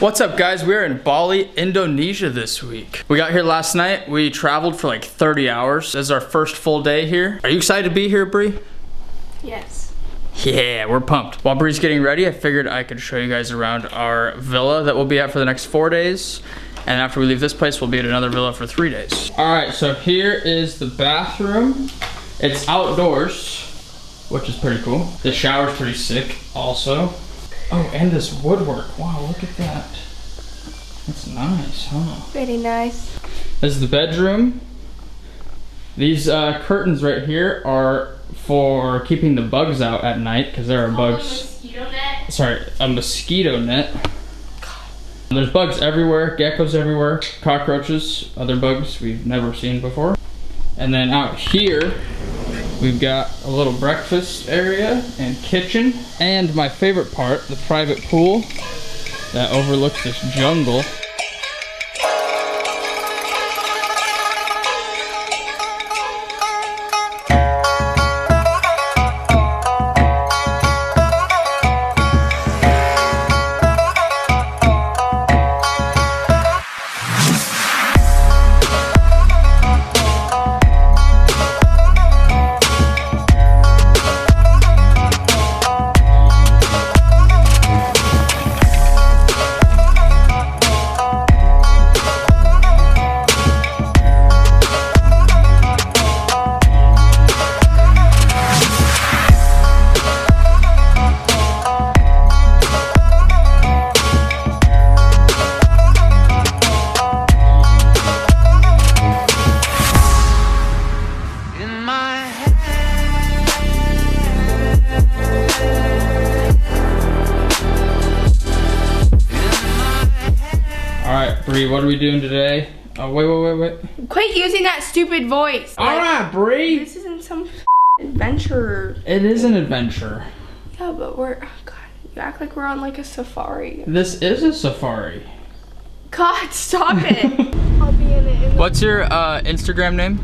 What's up guys, we're in Bali, Indonesia this week. We got here last night, we traveled for like 30 hours. This is our first full day here. Are you excited to be here, Bree? Yes. Yeah, we're pumped. While Bree's getting ready, I figured I could show you guys around our villa that we'll be at for the next 4 days. And after we leave this place, we'll be at another villa for 3 days. All right, so here is the bathroom. It's outdoors, which is pretty cool. The shower's pretty sick also. Oh, and this woodwork. Wow, look at that. That's nice, huh? Very nice. This is the bedroom. These curtains right here are for keeping the bugs out at night because there are bugs. Mosquito net? Sorry, a mosquito net. There's bugs everywhere, geckos everywhere, cockroaches, other bugs we've never seen before. And then out here, we've got a little breakfast area and kitchen. And my favorite part, the private pool that overlooks this jungle. Bree, what are we doing today? Oh, wait. Quit using that stupid voice. All right, Bree. This isn't some adventure. It is an adventure. Yeah, but we're, oh God, you act like we're on like a safari. This is a safari. God, stop it. I'll be in it. What's your Instagram name?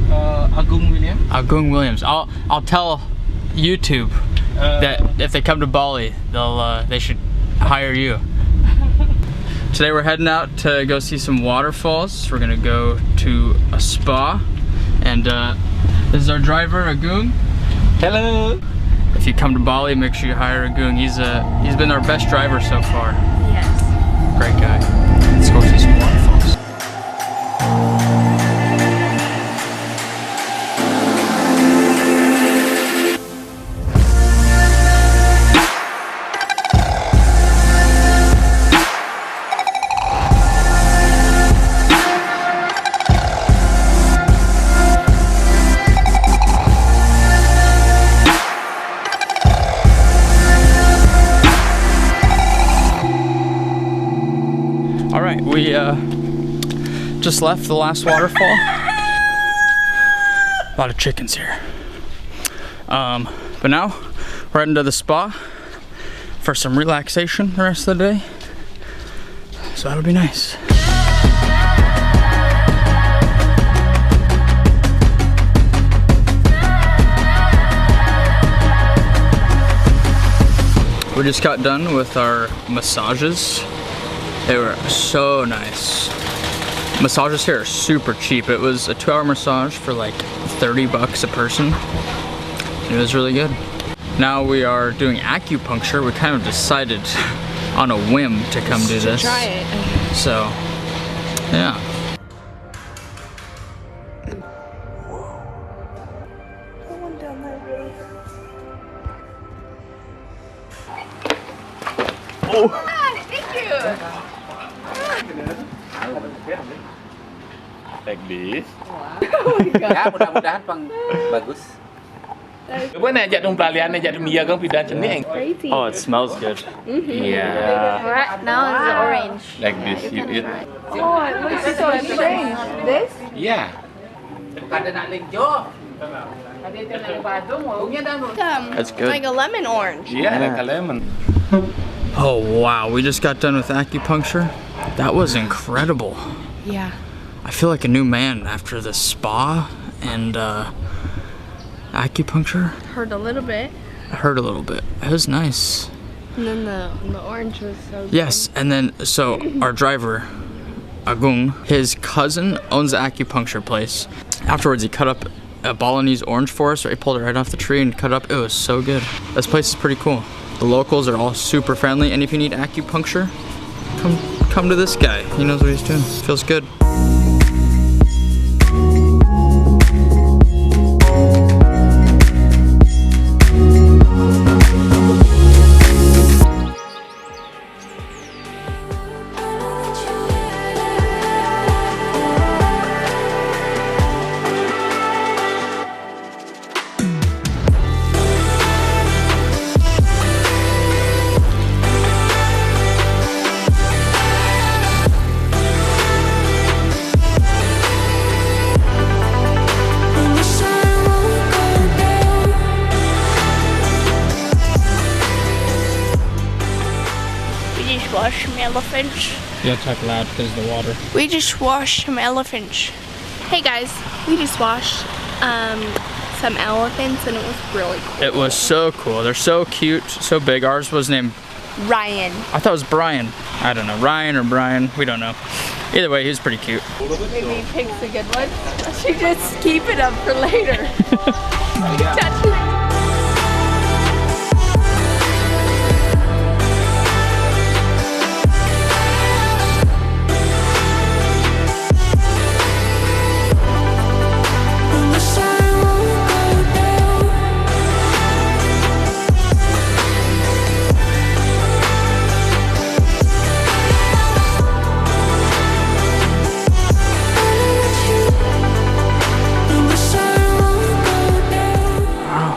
Agung Williams. Agung Williams. I'll tell YouTube that if they come to Bali, they should hire you. Today we're heading out to go see some waterfalls. We're gonna go to a spa, and this is our driver, Agung. Hello. If you come to Bali, make sure you hire Agung. He's been our best driver so far. Yes. Great guy. Let's go see some waterfalls. All right, we just left the last waterfall. A lot of chickens here. But now we're heading to the spa for some relaxation the rest of the day. So that'll be nice. We just got done with our massages. They were so nice. Massages here are super cheap. It was a 2-hour massage for like 30 bucks a person. It was really good. Now we are doing acupuncture. We kind of decided on a whim to come do this. Try it. So, yeah. Like this. Oh my God. Ya mudah-mudahan bagus. Oh, it smells good. Yeah. Alright, now it's the orange. Like this, you eat. Oh, it looks so strange. This? Yeah. That's good. Like a lemon orange. Yeah, like a lemon. Oh wow, we just got done with acupuncture. That was incredible. Yeah. I feel like a new man after the spa and acupuncture. Hurt a little bit. I hurt a little bit. It was nice. And then the orange was so good. Yes, and then so our driver, Agung, his cousin owns the acupuncture place. Afterwards, he cut up a Balinese orange for us. He pulled it right off the tree and cut it up. It was so good. This place is pretty cool. The locals are all super friendly, and if you need acupuncture, come to this guy. He knows what he's doing. Feels good. Wash some elephants. You gotta talk loud because of the water. We just washed some elephants. Hey guys, we just washed some elephants and it was really cool. It was so cool. They're so cute, so big. Ours was named Ryan. I thought it was Brian. I don't know, Ryan or Brian, we don't know. Either way, he was pretty cute. Maybe he picks a good one. She just keep it up for later. Touch it.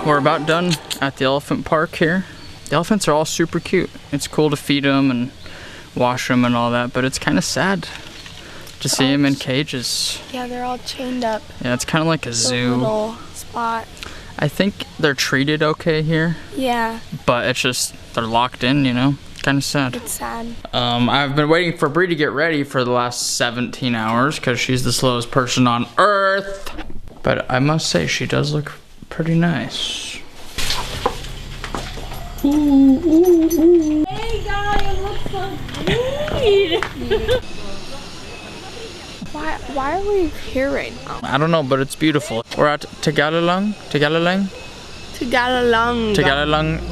We're about done at the elephant park here. The elephants are all super cute. It's cool to feed them and wash them and all that, but it's kind of sad to see them in cages. Yeah, they're all chained up. Yeah, it's kind of like a zoo. Little spot. I think they're treated okay here, Yeah, but it's just they're locked in, you know? Kind of sad. it's sad. I've been waiting for Bree to get ready for the last 17 hours because she's the slowest person on earth. But I must say, she does look pretty nice. Hey guys, it looks so good. Why are we here right now? I don't know, but it's beautiful. We're at Tagalalang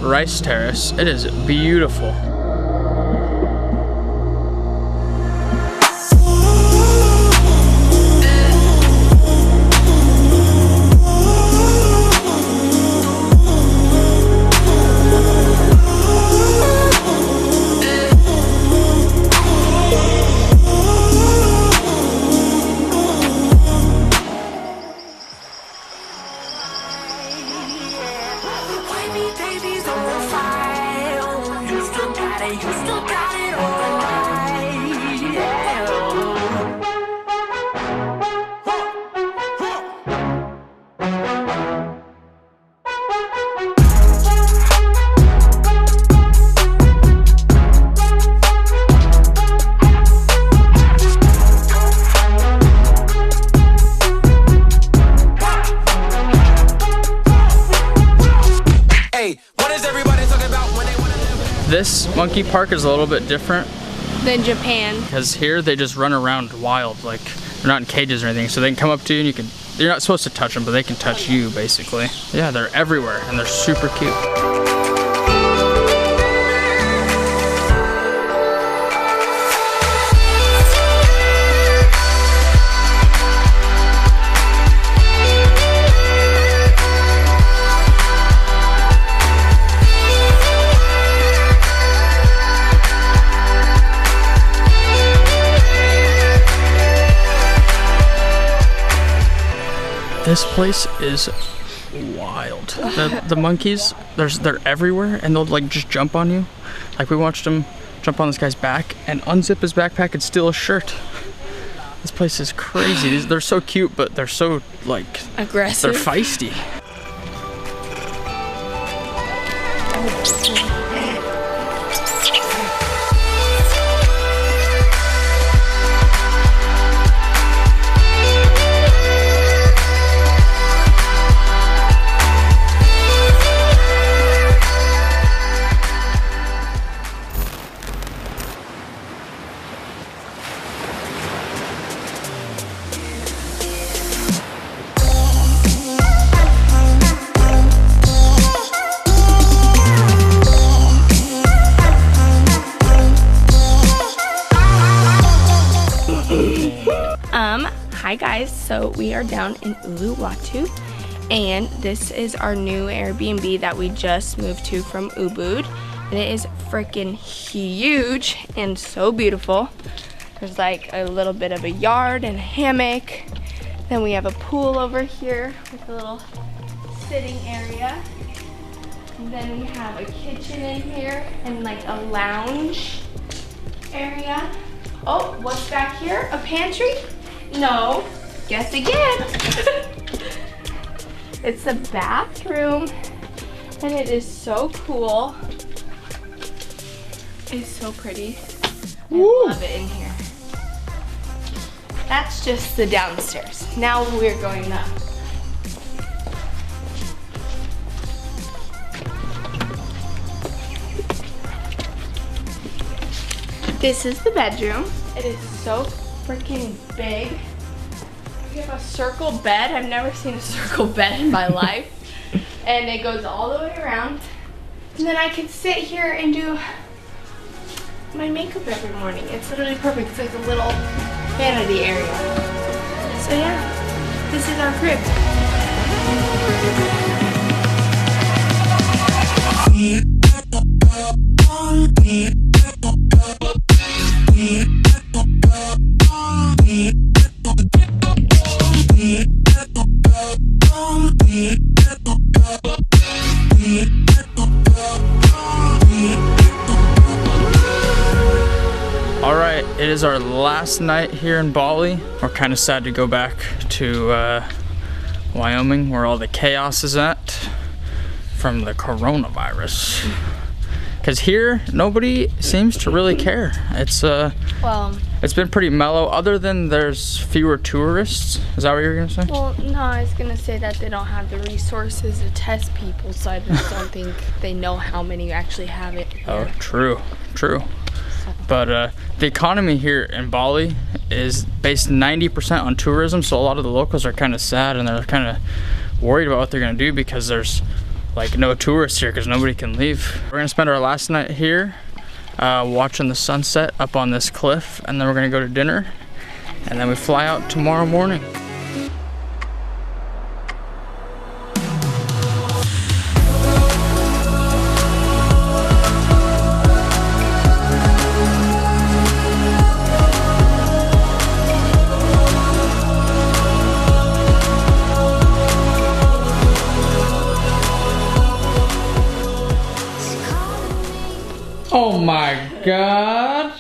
Rice Terrace. It is beautiful. This monkey park is a little bit different Than Japan. because here they just run around wild, like they're not in cages or anything, so they can come up to you and you're not supposed to touch them, but they can touch you basically. Yeah, they're everywhere and they're super cute. This place is wild. wild. The monkeys, they're everywhere, and they'll like just jump on you. Like we watched them jump on this guy's back and unzip his backpack and steal his shirt. This place is crazy. They're so cute, but they're so like aggressive. They're feisty. Hi guys, so we are down in Uluwatu, and this is our new Airbnb that we just moved to from Ubud, and it is freaking huge and so beautiful. There's like a little bit of a yard and a hammock. Then we have a pool over here with a little sitting area. And then we have a kitchen in here and like a lounge area. Oh, what's back here? A pantry? No, guess again. It's a bathroom, and it is so cool. It's so pretty. I love it in here. That's just the downstairs. Now we're going up. This is the bedroom. It is so freaking big. We have a circle bed. I've never seen a circle bed in my life. And it goes all the way around. And then I can sit here and do my makeup every morning. It's literally perfect. It's like a little vanity area. So yeah, this is our crib. Alright, it is our last night here in Bali. We're kind of sad to go back to Wyoming, where all the chaos is at from the coronavirus. Because here, nobody seems to really care. It's been pretty mellow, other than there's fewer tourists. Is that what you were gonna say? Well, no, I was gonna say that they don't have the resources to test people, so I just don't think they know how many actually have it here. Oh, true. But the economy here in Bali is based 90% on tourism, so a lot of the locals are kind of sad, and they're kind of worried about what they're gonna do because there's like no tourists here because nobody can leave. We're gonna spend our last night here watching the sunset up on this cliff, and then we're gonna go to dinner, and then we fly out tomorrow morning. Oh my god.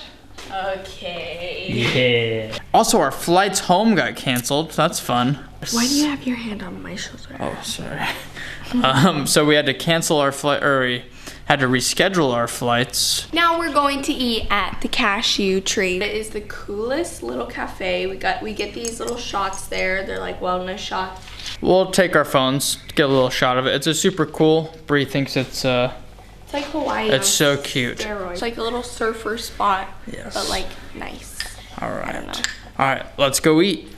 Okay. Yeah. Also, our flights home got canceled. So that's fun. Why do you have your hand on my shoulder? Oh, sorry. So we had to cancel our flight, or we had to reschedule our flights. Now we're going to eat at the Cashew Tree. It is the coolest little cafe. We get these little shots there. They're like wellness shots. We'll take our phones, get a little shot of it. It's a super cool. Bree thinks it's like Hawaii. It's so cute. Steroids. It's like a little surfer spot, yes, but like nice. All right. I don't know. All right, let's go eat.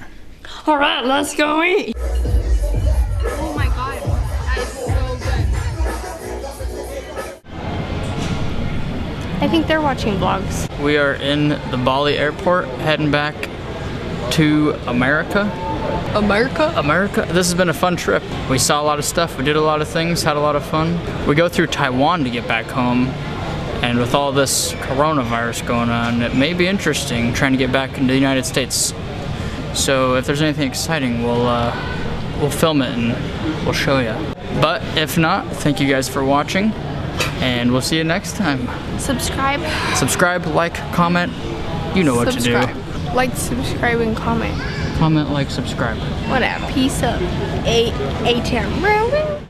All right, let's go eat. Oh my god, that is so good. I think they're watching vlogs. We are in the Bali airport, heading back to America. America. This has been a fun trip. We saw a lot of stuff, we did a lot of things, had a lot of fun. We go through Taiwan to get back home, and with all this coronavirus going on, it may be interesting trying to get back into the United States. So if there's anything exciting, we'll film it and we'll show you. But if not, thank you guys for watching, and we'll see you next time. Subscribe. Subscribe, like, comment. You know what to do. Like, subscribe, and comment. Comment, like, subscribe. Whatever. Peace up. A-term.